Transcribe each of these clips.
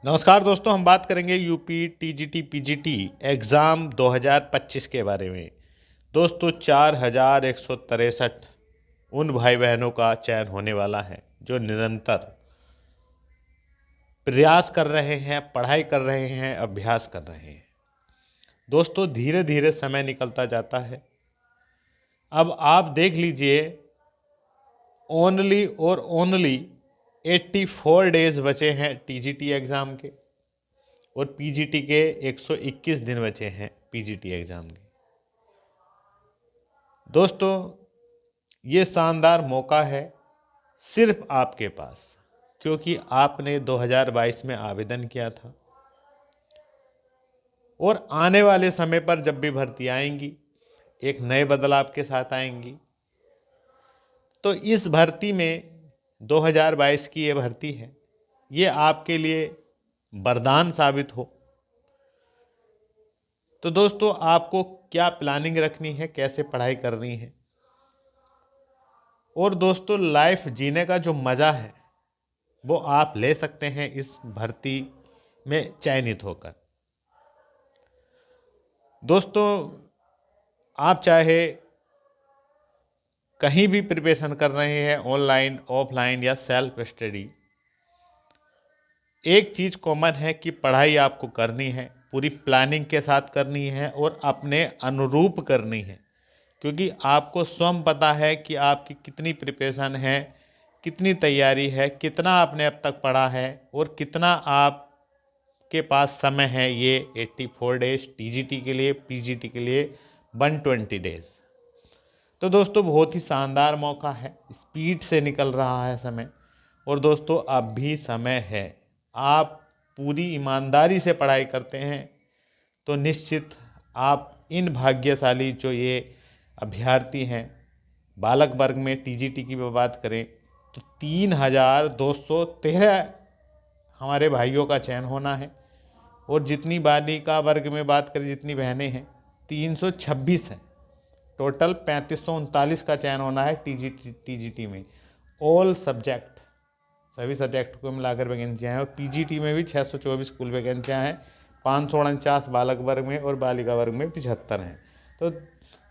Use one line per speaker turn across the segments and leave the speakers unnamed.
नमस्कार दोस्तों, हम बात करेंगे यूपी टीजीटी पीजीटी एग्ज़ाम 2025 के बारे में। दोस्तों 4163 उन भाई बहनों का चयन होने वाला है जो निरंतर प्रयास कर रहे हैं, पढ़ाई कर रहे हैं, अभ्यास कर रहे हैं। दोस्तों धीरे धीरे समय निकलता जाता है। अब आप देख लीजिए, ओनली और ओनली 84 डेज बचे हैं टीजीटी एग्ज़ाम के, और पीजीटी के 121 दिन बचे हैं पीजीटी एग्ज़ाम के। दोस्तों ये शानदार मौका है सिर्फ आपके पास, क्योंकि आपने 2022 में आवेदन किया था, और आने वाले समय पर जब भी भर्ती आएंगी एक नए बदलाव के साथ आएंगी। तो इस भर्ती में 2022 की ये भर्ती है, ये आपके लिए वरदान साबित हो। तो दोस्तों आपको क्या प्लानिंग रखनी है, कैसे पढ़ाई करनी है, और दोस्तों लाइफ जीने का जो मज़ा है वो आप ले सकते हैं इस भर्ती में चयनित होकर। दोस्तों आप चाहे कहीं भी प्रिपरेशन कर रहे हैं, ऑनलाइन, ऑफलाइन या सेल्फ स्टडी, एक चीज़ कॉमन है कि पढ़ाई आपको करनी है, पूरी प्लानिंग के साथ करनी है और अपने अनुरूप करनी है। क्योंकि आपको स्वयं पता है कि आपकी कितनी प्रिपरेशन है, कितनी तैयारी है, कितना आपने अब तक पढ़ा है और कितना आपके पास समय है। ये 84 डेज टीजीटी के लिए, पीजीटी के लिए 120 डेज। तो दोस्तों बहुत ही शानदार मौका है, स्पीड से निकल रहा है समय, और दोस्तों अब भी समय है। आप पूरी ईमानदारी से पढ़ाई करते हैं तो निश्चित आप इन भाग्यशाली जो ये अभ्यर्थी हैं, बालक वर्ग में टीजीटी की बात करें तो 3213 हमारे भाइयों का चयन होना है, और जितनी बालिका वर्ग में बात करें, जितनी बहनें हैं 326 हैं। टोटल 3539 का चयन होना है टीजीटी में। ऑल सब्जेक्ट, सभी सब्जेक्ट को मिलाकर वैकेंसियाँ हैं, और पीजीटी में भी 624 कुल वैकेंसियाँ हैं। 549 बालक वर्ग में और बालिका वर्ग में 75 हैं। तो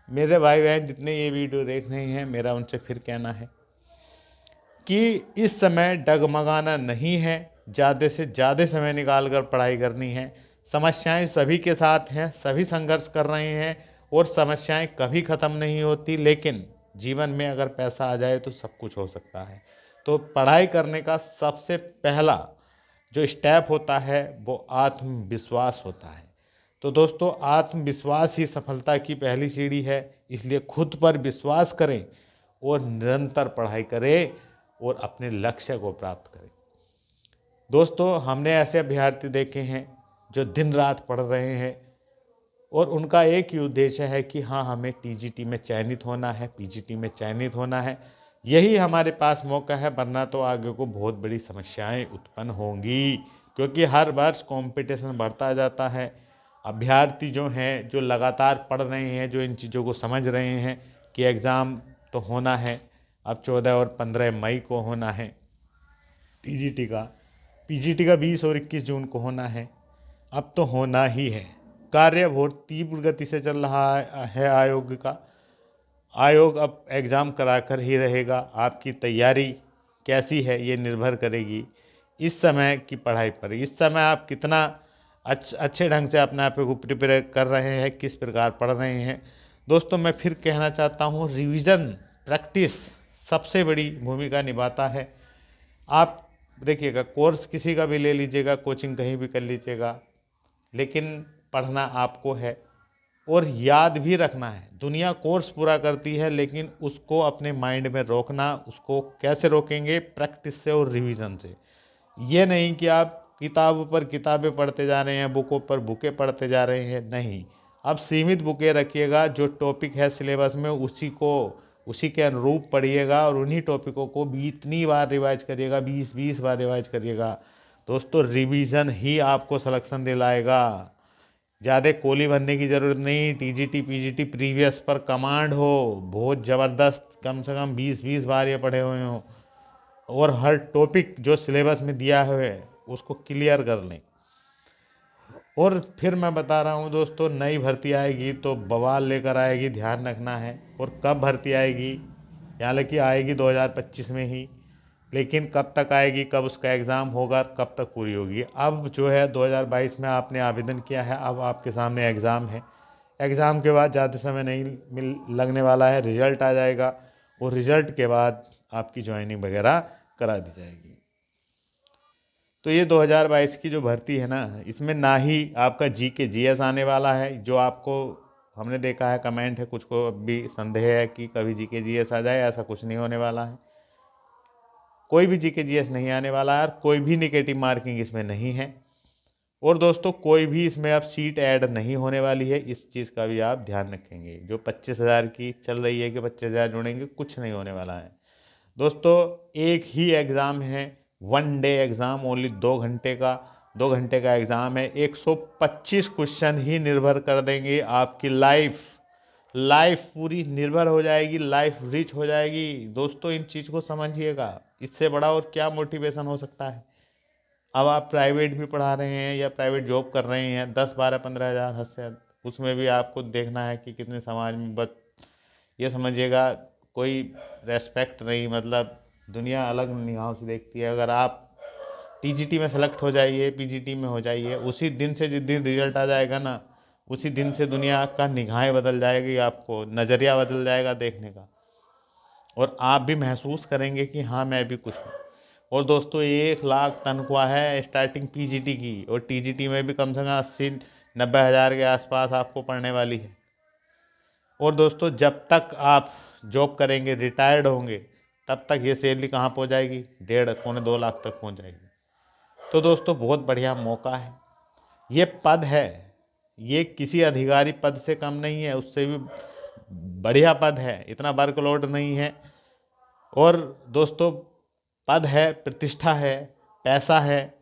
मेरे भाई बहन जितने ये वीडियो देख रहे हैं, मेरा उनसे फिर कहना है कि इस समय डगमगाना नहीं है, ज़्यादा से ज़्यादा समय निकाल कर पढ़ाई करनी है। समस्याएं सभी के साथ हैं, सभी संघर्ष कर रहे हैं, और समस्याएं कभी ख़त्म नहीं होती। लेकिन जीवन में अगर पैसा आ जाए तो सब कुछ हो सकता है। तो पढ़ाई करने का सबसे पहला जो स्टेप होता है वो आत्मविश्वास होता है। तो दोस्तों आत्मविश्वास ही सफलता की पहली सीढ़ी है, इसलिए खुद पर विश्वास करें और निरंतर पढ़ाई करें और अपने लक्ष्य को प्राप्त करें। दोस्तों हमने ऐसे अभ्यर्थी देखे हैं जो दिन रात पढ़ रहे हैं, और उनका एक ही उद्देश्य है कि हाँ हमें टीजीटी में चयनित होना है, पीजीटी में चयनित होना है। यही हमारे पास मौका है, वरना तो आगे को बहुत बड़ी समस्याएं उत्पन्न होंगी, क्योंकि हर वर्ष कंपटीशन बढ़ता जाता है। अभ्यर्थी जो हैं, जो लगातार पढ़ रहे हैं, जो इन चीज़ों को समझ रहे हैं कि एग्ज़ाम तो होना है, अब 14 और 15 मई को होना है टीजीटी का, पीजीटी का 20 और 21 जून को होना है, अब तो होना ही है। कार्य बहुत तीव्र गति से चल रहा है आयोग का। आयोग अब एग्ज़ाम कराकर ही रहेगा। आपकी तैयारी कैसी है ये निर्भर करेगी इस समय की पढ़ाई पर। इस समय आप कितना अच्छे ढंग से अपने आप को प्रिपेयर कर रहे हैं, किस प्रकार पढ़ रहे हैं। दोस्तों मैं फिर कहना चाहता हूँ, रिवीजन प्रैक्टिस सबसे बड़ी भूमिका निभाता है। आप देखिएगा, कोर्स किसी का भी ले लीजिएगा, कोचिंग कहीं भी कर लीजिएगा, लेकिन पढ़ना आपको है और याद भी रखना है। दुनिया कोर्स पूरा करती है, लेकिन उसको अपने माइंड में रोकना, उसको कैसे रोकेंगे? प्रैक्टिस से और रिवीजन से। ये नहीं कि आप किताबों पर किताबें पढ़ते जा रहे हैं, बुकों पर बुकें पढ़ते जा रहे हैं, नहीं। अब सीमित बुकें रखिएगा, जो टॉपिक है सिलेबस में उसी के अनुरूप पढ़िएगा, और उन्हीं टॉपिकों को भी इतनी बार रिवाइज करिएगा, 20 बार रिवाइज करिएगा। दोस्तों रिवीजन ही आपको सिलेक्शन दिलाएगा। ज़्यादा कोली भरने की ज़रूरत नहीं। टीजीटी पीजीटी प्रीवियस पर कमांड हो, बहुत ज़बरदस्त, कम से कम 20 बार ये पढ़े हुए हों, और हर टॉपिक जो सिलेबस में दिया है उसको क्लियर कर लें। और फिर मैं बता रहा हूँ दोस्तों, नई भर्ती आएगी तो बवाल लेकर आएगी, ध्यान रखना है। और कब भर्ती आएगी, हालांकि आएगी 2025 में ही, लेकिन कब तक आएगी, कब उसका एग्ज़ाम होगा, कब तक पूरी होगी। अब जो है 2022 में आपने आवेदन किया है, अब आपके सामने एग्ज़ाम है। एग्ज़ाम के बाद ज़्यादा समय नहीं लगने वाला है, रिज़ल्ट आ जाएगा और रिज़ल्ट के बाद आपकी ज्वाइनिंग वगैरह करा दी जाएगी। तो ये 2022 की जो भर्ती है ना, इसमें ना ही आपका जीके जीएस आने वाला है, जो आपको हमने देखा है कमेंट है, कुछ को अभी संदेह है कि कभी जीके जीएस आ जाए, ऐसा कुछ नहीं होने वाला है। कोई भी जीके जीएस नहीं आने वाला है, कोई भी नेगेटिव मार्किंग इसमें नहीं है। और दोस्तों कोई भी इसमें अब सीट ऐड नहीं होने वाली है, इस चीज़ का भी आप ध्यान रखेंगे। जो 25,000 की चल रही है कि 25,000 जुड़ेंगे, कुछ नहीं होने वाला है दोस्तों। एक ही एग्ज़ाम है, 1 डे एग्ज़ाम, ओनली 2 घंटे का, 2 घंटे का एग्ज़ाम है। 125 क्वेश्चन ही निर्भर कर देंगे आपकी लाइफ, लाइफ पूरी निर्भर हो जाएगी, लाइफ रिच हो जाएगी दोस्तों। इन चीज़ को समझिएगा, इससे बड़ा और क्या मोटिवेशन हो सकता है। अब आप प्राइवेट भी पढ़ा रहे हैं या प्राइवेट जॉब कर रहे हैं, 10, 12, 15 हज़ार हद से उसमें भी आपको देखना है कि कितने समाज में बस ये समझिएगा कोई रेस्पेक्ट नहीं, मतलब दुनिया अलग निगाहों से देखती है। अगर आप टीजीटी में सेलेक्ट हो जाइए, पीजीटी में हो जाइए, उसी दिन से जिस दिन रिजल्ट आ जाएगा ना, उसी दिन से दुनिया का निगाहें बदल जाएगी, आपको नज़रिया बदल जाएगा देखने का, और आप भी महसूस करेंगे कि हाँ मैं भी कुछ हूँ। और दोस्तों 1 लाख तनख्वाह है स्टार्टिंग पीजीटी की, और टीजीटी में भी कम से कम 80-90 हज़ार के आसपास आपको पड़ने वाली है। और दोस्तों जब तक आप जॉब करेंगे, रिटायर्ड होंगे, तब तक ये सैलरी कहाँ पहुँच जाएगी, 1.5-2 लाख तक पहुँच जाएगी। तो दोस्तों बहुत बढ़िया मौका है। ये पद है, ये किसी अधिकारी पद से कम नहीं है, उससे भी बढ़िया पद है, इतना वर्कलोड नहीं है। और दोस्तों पद है, प्रतिष्ठा है, पैसा है,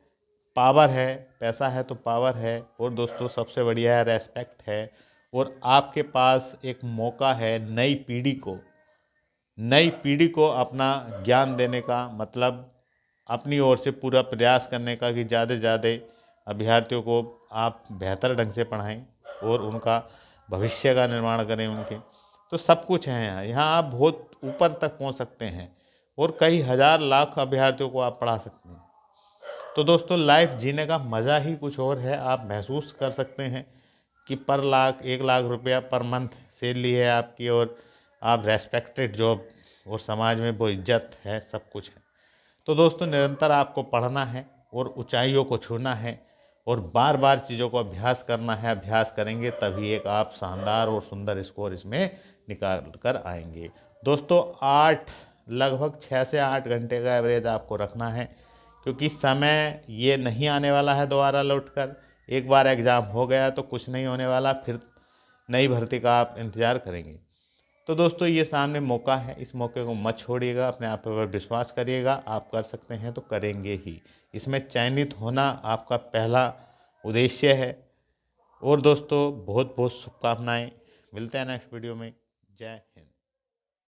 पावर है, पैसा है तो पावर है, और दोस्तों सबसे बढ़िया है रेस्पेक्ट है। और आपके पास एक मौका है नई पीढ़ी को अपना ज्ञान देने का, मतलब अपनी ओर से पूरा प्रयास करने का कि ज़्यादा से ज़्यादा अभ्यर्थियों को आप बेहतर ढंग से पढ़ाएं और उनका भविष्य का निर्माण करें उनके। तो सब कुछ है यहाँ आप बहुत ऊपर तक पहुँच सकते हैं और कई हज़ार लाख अभ्यर्थियों को आप पढ़ा सकते हैं। तो दोस्तों लाइफ जीने का मज़ा ही कुछ और है। आप महसूस कर सकते हैं कि पर लाख 1 लाख रुपया पर मंथ सैलरी है आपकी, और आप रेस्पेक्टेड जॉब, और समाज में वो इज्जत है, सब कुछ है। तो दोस्तों निरंतर आपको पढ़ना है और ऊंचाइयों को छूना है और बार बार चीज़ों को अभ्यास करना है। अभ्यास करेंगे तभी एक आप शानदार और सुंदर स्कोर इसमें निकाल कर आएंगे। दोस्तों लगभग 6 से 8 घंटे का एवरेज आपको रखना है, क्योंकि समय ये नहीं आने वाला है दोबारा लौट कर। एक बार एग्ज़ाम हो गया तो कुछ नहीं होने वाला, फिर नई भर्ती का आप इंतज़ार करेंगे। तो दोस्तों ये सामने मौका है, इस मौके को मत छोड़िएगा, अपने आप पर विश्वास करिएगा। आप कर सकते हैं तो करेंगे ही, इसमें चयनित होना आपका पहला उद्देश्य है। और दोस्तों बहुत बहुत शुभकामनाएं, मिलते हैं नेक्स्ट वीडियो में। जय हिंद।